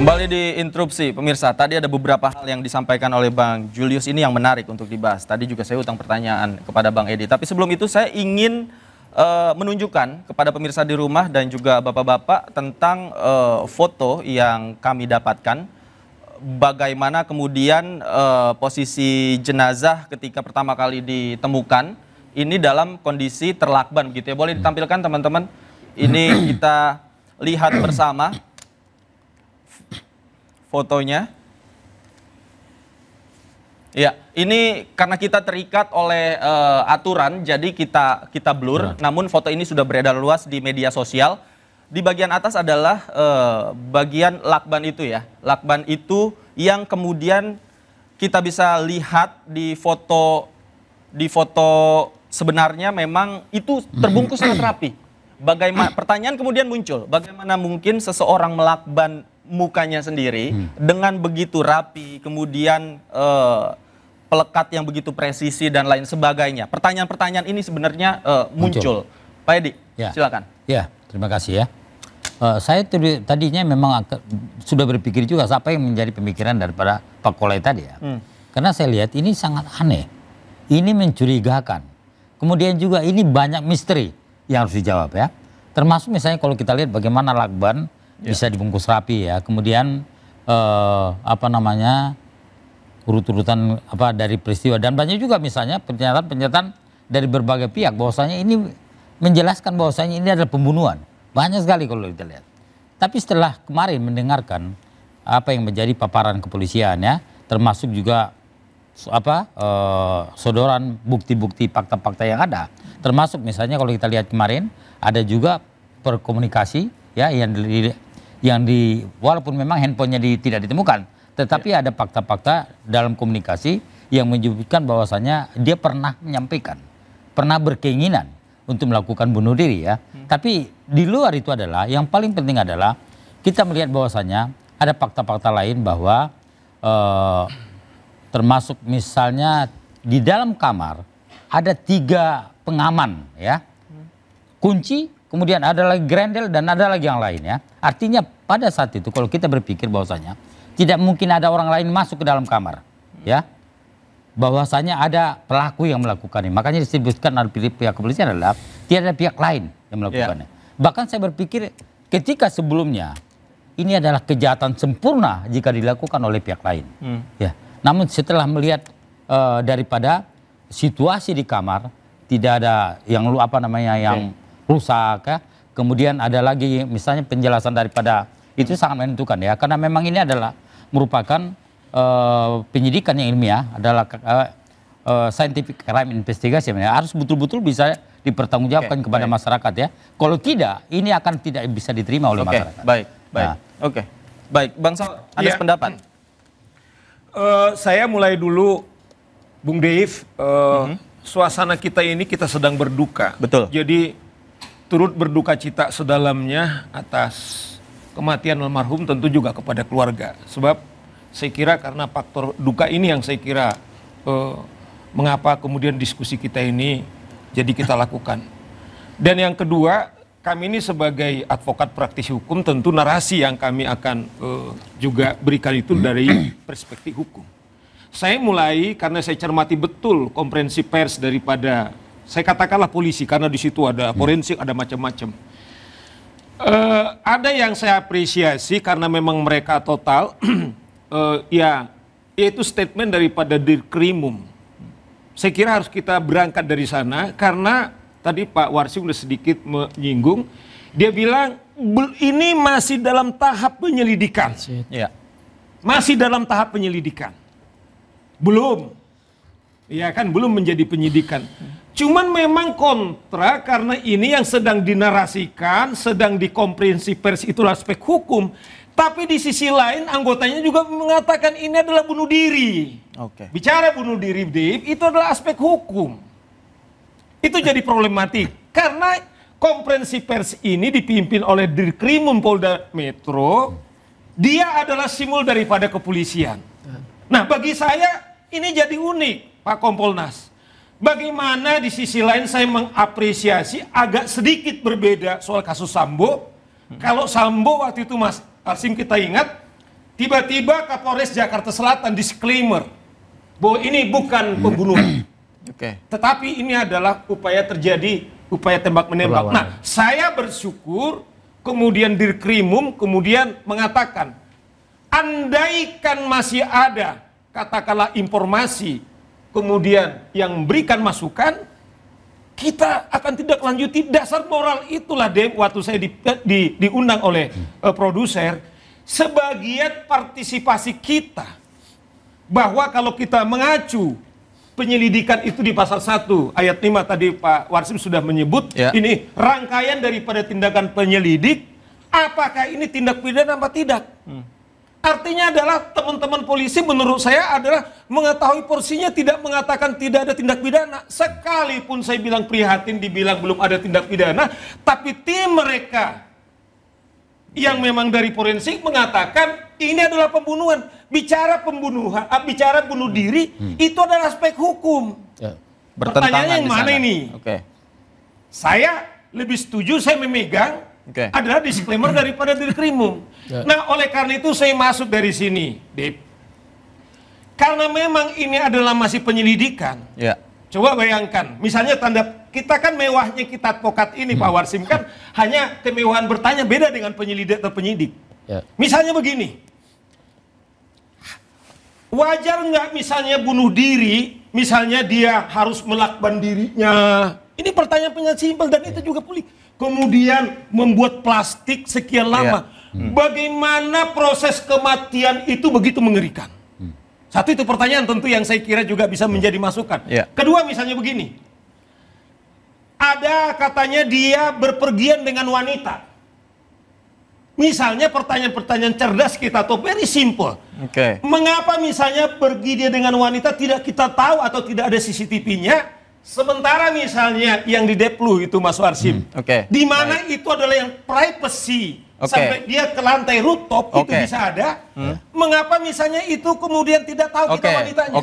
Kembali di interupsi, pemirsa. Tadi ada beberapa hal yang disampaikan oleh Bang Julius ini yang menarik untuk dibahas. Tadi juga saya utang pertanyaan kepada Bang Edi. Tapi sebelum itu saya ingin menunjukkan kepada pemirsa di rumah dan juga bapak-bapak tentang foto yang kami dapatkan. Bagaimana kemudian posisi jenazah ketika pertama kali ditemukan. Ini dalam kondisi terlakban gitu ya. Boleh ditampilkan teman-teman? Ini kita lihat bersama fotonya. Ya, ini karena kita terikat oleh aturan, jadi kita blur. Namun foto ini sudah beredar luas di media sosial. Di bagian atas adalah bagian lakban itu ya. Lakban itu yang kemudian kita bisa lihat di foto sebenarnya memang itu terbungkus sangat rapi. Bagaimana pertanyaan kemudian muncul, bagaimana mungkin seseorang melakban mukanya sendiri dengan begitu rapi, kemudian pelekat yang begitu presisi dan lain sebagainya. Pertanyaan-pertanyaan ini sebenarnya muncul. Pak Edi, ya. Silakan. Ya, terima kasih ya. Saya tadinya memang sudah berpikir juga siapa yang menjadi pemikiran daripada Pak Kolai tadi ya. Karena saya lihat ini sangat aneh, ini mencurigakan. Kemudian juga ini banyak misteri yang harus dijawab ya. Termasuk misalnya kalau kita lihat bagaimana lakban bisa dibungkus rapi ya. Kemudian urut-urutan dari peristiwa dan banyak juga misalnya pernyataan dari berbagai pihak bahwasanya ini menjelaskan bahwasanya ini adalah pembunuhan. Banyak sekali kalau kita lihat. Tapi setelah kemarin mendengarkan apa yang menjadi paparan kepolisian ya, termasuk juga sodoran bukti-bukti fakta-fakta yang ada. Termasuk misalnya kalau kita lihat kemarin ada juga perkomunikasi ya yang walaupun memang handphonenya tidak ditemukan, tetapi ada fakta-fakta dalam komunikasi yang menyebutkan bahwasanya dia pernah menyampaikan, pernah berkeinginan untuk melakukan bunuh diri ya. Tapi di luar itu adalah yang paling penting adalah kita melihat bahwasanya ada fakta-fakta lain bahwa termasuk misalnya di dalam kamar ada 3 pengaman ya, kunci, kemudian ada lagi grendel dan ada lagi yang lain ya. Artinya pada saat itu kalau kita berpikir bahwasanya tidak mungkin ada orang lain masuk ke dalam kamar ya, bahwasanya ada pelaku yang melakukannya. Makanya disebutkan oleh pihak kepolisian adalah tidak ada pihak lain yang melakukannya. Bahkan saya berpikir ketika sebelumnya ini adalah kejahatan sempurna jika dilakukan oleh pihak lain ya. Namun setelah melihat daripada situasi di kamar tidak ada yang rusak ya. Kemudian ada lagi misalnya penjelasan daripada itu sangat menentukan ya, karena memang ini adalah merupakan penyidikan yang ilmiah, adalah scientific crime investigation ya, harus betul-betul bisa dipertanggungjawabkan kepada masyarakat ya. Kalau tidak, ini akan tidak bisa diterima oleh masyarakat. Baik. Baik, Bang Sal, ada pendapat? Saya mulai dulu, Bung Deif, suasana kita ini kita sedang berduka. Betul. Jadi turut berduka cita sedalamnya atas kematian almarhum, tentu juga kepada keluarga. Sebab saya kira karena faktor duka ini yang saya kira mengapa kemudian diskusi kita ini jadi kita lakukan. Dan yang kedua, kami ini sebagai advokat praktisi hukum tentu narasi yang kami akan juga berikan itu dari perspektif hukum. Saya mulai karena saya cermati betul komprehensi pers daripada, saya katakanlah polisi, karena di situ ada forensik, ada macam-macam. Ada yang saya apresiasi karena memang mereka total, yaitu statement daripada Dirkrimum. Saya kira harus kita berangkat dari sana karena tadi Pak Warsi sudah sedikit menyinggung, dia bilang ini masih dalam tahap penyelidikan. Masih dalam tahap penyelidikan. Belum. Ya kan, belum menjadi penyidikan. Cuman memang kontra karena ini yang sedang dinarasikan, sedang dikomprehensi pers itulah aspek hukum. Tapi di sisi lain anggotanya juga mengatakan ini adalah bunuh diri. Bicara bunuh diri, Dave, itu adalah aspek hukum. Itu jadi problematik. Karena komprehensi pers ini dipimpin oleh Dirkrimum Polda Metro, dia adalah simbol daripada kepolisian. Nah, bagi saya ini jadi unik, Pak Kompolnas. Bagaimana di sisi lain saya mengapresiasi agak sedikit berbeda soal kasus Sambo. Kalau Sambo waktu itu Mas Kasim kita ingat, tiba-tiba Kapolres Jakarta Selatan disclaimer bahwa ini bukan pembunuhan. Oke. Tetapi ini adalah upaya tembak menembak. Perlawanan. Nah, saya bersyukur kemudian Dirkrimum kemudian mengatakan, andaikan masih ada katakanlah informasi kemudian yang memberikan masukan, kita akan tidak lanjuti. Dasar moral itulah waktu saya diundang oleh produser, sebagian partisipasi kita bahwa kalau kita mengacu penyelidikan itu di pasal 1 ayat 5 tadi Pak Warsim sudah menyebut, ini rangkaian daripada tindakan penyelidik, apakah ini tindak pidana apa tidak? Artinya adalah teman-teman polisi menurut saya adalah mengetahui porsinya, tidak mengatakan tidak ada tindak pidana. Sekalipun saya bilang prihatin dibilang belum ada tindak pidana, tapi tim mereka yang memang dari forensik mengatakan ini adalah pembunuhan. Bicara pembunuhan, bicara bunuh diri, itu adalah aspek hukum. Pertanyaannya yang mana ini? Saya lebih setuju, saya memegang adalah disclaimer daripada Dirkrimum. Nah, oleh karena itu saya masuk dari sini, Dip. Karena memang ini adalah masih penyelidikan. Coba bayangkan, misalnya kita kan mewahnya kita advokat ini, Pak Warsim, kan hanya kemewahan bertanya, beda dengan penyelidik atau penyidik. Misalnya begini, wajar nggak misalnya bunuh diri, misalnya dia harus melakban dirinya? Ini pertanyaan simpel dan itu juga publik. Kemudian membuat plastik sekian lama. Bagaimana proses kematian itu begitu mengerikan? Satu itu pertanyaan tentu yang saya kira juga bisa menjadi masukan. Kedua misalnya begini, ada katanya dia berpergian dengan wanita. Misalnya pertanyaan-pertanyaan cerdas kita atau very simple. Mengapa misalnya pergi dia dengan wanita tidak kita tahu atau tidak ada CCTV-nya? Sementara misalnya yang di Deplu itu Mas Warsim, di mana itu adalah yang privacy, sampai dia ke lantai rooftop itu bisa ada. Mengapa misalnya itu kemudian tidak tahu kita wanitanya?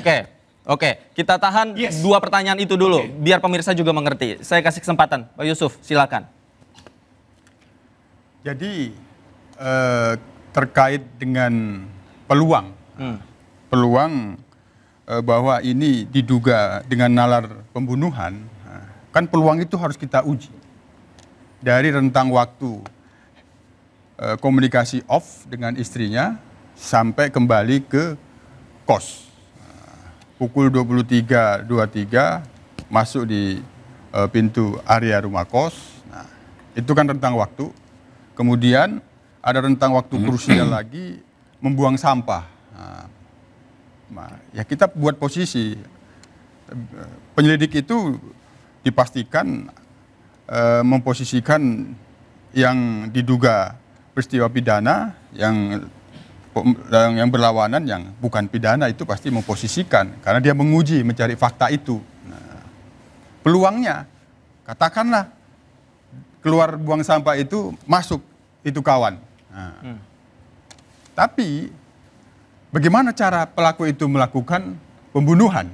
Kita tahan dua pertanyaan itu dulu, biar pemirsa juga mengerti. Saya kasih kesempatan, Pak Yusuf, silakan. Jadi terkait dengan peluang, bahwa ini diduga dengan nalar pembunuhan, kan peluang itu harus kita uji dari rentang waktu komunikasi off dengan istrinya sampai kembali ke kos. Pukul 23.23 masuk di pintu area rumah kos. Nah, itu kan rentang waktu. Kemudian ada rentang waktu krusial lagi membuang sampah. Nah, ya kita buat posisi penyelidik itu dipastikan memposisikan yang diduga peristiwa pidana, yang berlawanan, yang bukan pidana itu pasti memposisikan karena dia menguji, mencari fakta itu. Nah, peluangnya katakanlah keluar buang sampah itu masuk itu kawan. Nah, tapi bagaimana cara pelaku itu melakukan pembunuhan?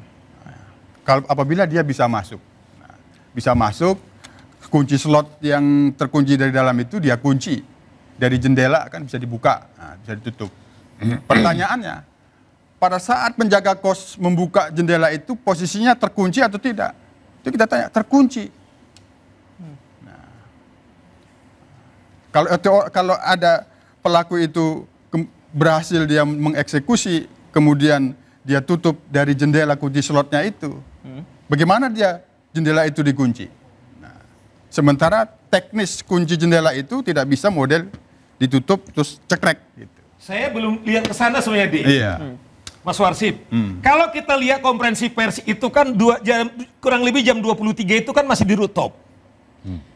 Kalau apabila dia bisa masuk, kunci slot yang terkunci dari dalam itu dia kunci dari jendela kan bisa dibuka, bisa ditutup. Pertanyaannya, pada saat penjaga kos membuka jendela itu posisinya terkunci atau tidak? Itu kita tanya, terkunci. Nah, kalau ada pelaku itu berhasil dia mengeksekusi, kemudian dia tutup dari jendela kunci slotnya itu, bagaimana dia jendela itu dikunci? Nah, sementara teknis kunci jendela itu tidak bisa model ditutup terus cekrek gitu. Saya belum lihat ke sana sebenarnya, Di. Iya. Mas Warsim, kalau kita lihat konferensi pers itu kan kurang lebih jam 23 itu kan masih di rooftop.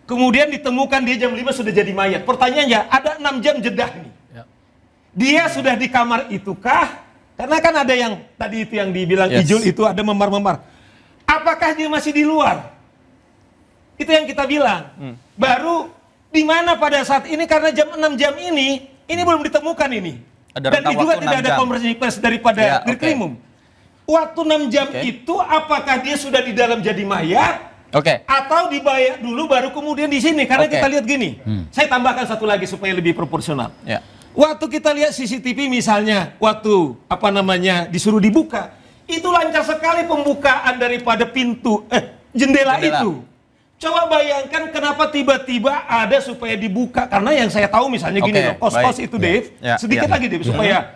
Kemudian ditemukan dia jam 5 sudah jadi mayat. Pertanyaannya, ada 6 jam jeda nih. Dia sudah di kamar itukah? Karena kan ada yang tadi itu yang dibilang Ijul itu ada memar-memar. Apakah dia masih di luar? Itu yang kita bilang. Baru di mana pada saat ini karena jam 6 jam ini belum ditemukan ini. Dan juga tidak ada konferensi pers daripada Dirkrimum. Waktu 6 jam itu apakah dia sudah di dalam jadi mayat? Atau dibayar dulu baru kemudian di sini? Karena kita lihat gini. Saya tambahkan satu lagi supaya lebih proporsional. Waktu kita lihat CCTV misalnya, waktu disuruh dibuka, itu lancar sekali pembukaan daripada jendela itu. Coba bayangkan kenapa tiba-tiba ada supaya dibuka, karena yang saya tahu misalnya gini loh, kos-kos itu Dave, sedikit lagi Dave, supaya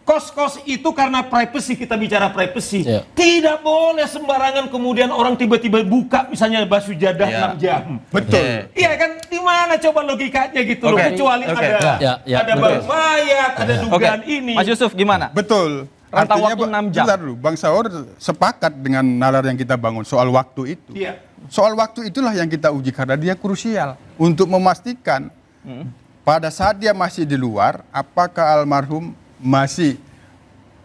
kos-kos itu karena privacy, kita bicara privacy. Tidak boleh sembarangan kemudian orang tiba-tiba buka misalnya basuh jadah 6 jam. Betul. Iya kan, di mana coba logikanya gitu loh, kecuali ada bau mayat, ada dugaan ini. Mas Yusuf gimana? Betul. Rentang Artinya, waktu 6 jam. Bentar dulu, Bang Saur sepakat dengan nalar yang kita bangun soal waktu itu. Iya. Soal waktu itulah yang kita uji karena dia krusial untuk memastikan pada saat dia masih di luar, apakah almarhum masih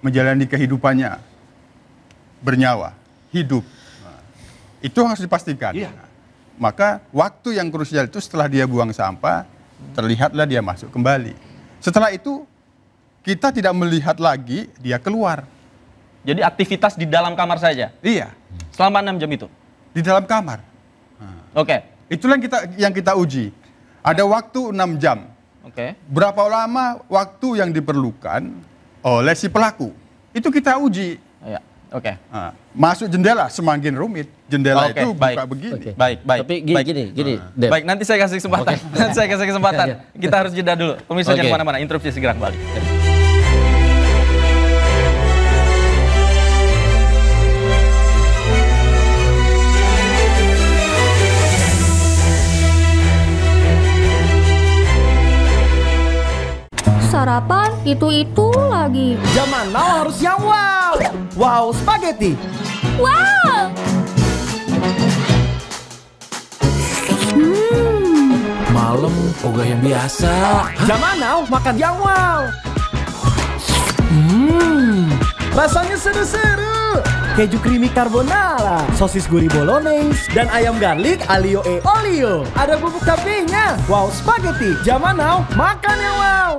menjalani kehidupannya bernyawa, hidup. Nah, itu harus dipastikan. Iya. Maka waktu yang krusial itu setelah dia buang sampah, terlihatlah dia masuk kembali. Setelah itu kita tidak melihat lagi dia keluar. Jadi aktivitas di dalam kamar saja? Iya. Selama 6 jam itu? Di dalam kamar. Oke. Itulah yang kita uji. Ada waktu 6 jam. Oke. Berapa lama waktu yang diperlukan oleh si pelaku? Itu kita uji. Ya. Oke. Nah, masuk jendela semakin rumit. Jendela Oke, itu buka baik. begini. Baik. Tapi gini, Dev. Baik, nanti saya kasih kesempatan. Nanti saya kasih kesempatan. Kita harus jeda dulu. Pemirsa jangan kemana-mana. Interupsi segera kembali. Sarapan itu lagi. Zaman now harus yang wow. Wow spaghetti. Wow. Malam ogah yang biasa. Zaman now makan yang wow. Rasanya seru-seru. Keju creamy carbonara, sosis gurih bolognese, dan ayam garlic alio e olio. Ada bubuk cabenya. Wow spaghetti. Zaman now makan yang wow.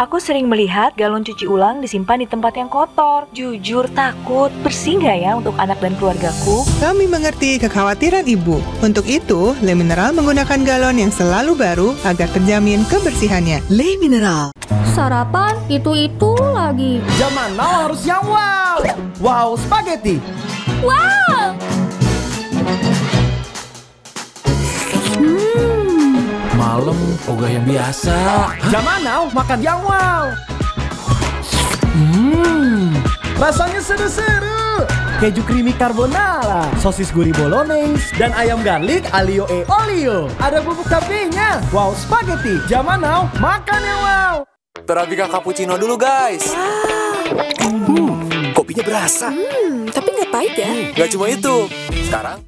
Aku sering melihat galon cuci ulang disimpan di tempat yang kotor. Jujur takut, bersih nggak ya untuk anak dan keluargaku? Kami mengerti kekhawatiran ibu. Untuk itu, Le Mineral menggunakan galon yang selalu baru agar terjamin kebersihannya. Le Mineral. Sarapan itu lagi. Zaman now harus yang wow. Wow spaghetti. Wow. Malam ogah yang biasa. Zaman now makan yang wow. Rasanya seru-seru. Keju creamy carbonara, sosis gurih bolognese, dan ayam garlic alio e olio. Ada bubuk cabenya. Wow spaghetti. Zaman now makan yang wow. Terabika cappuccino dulu guys. Kopinya berasa. Tapi nggak pahit ya? Gak cuma itu. Sekarang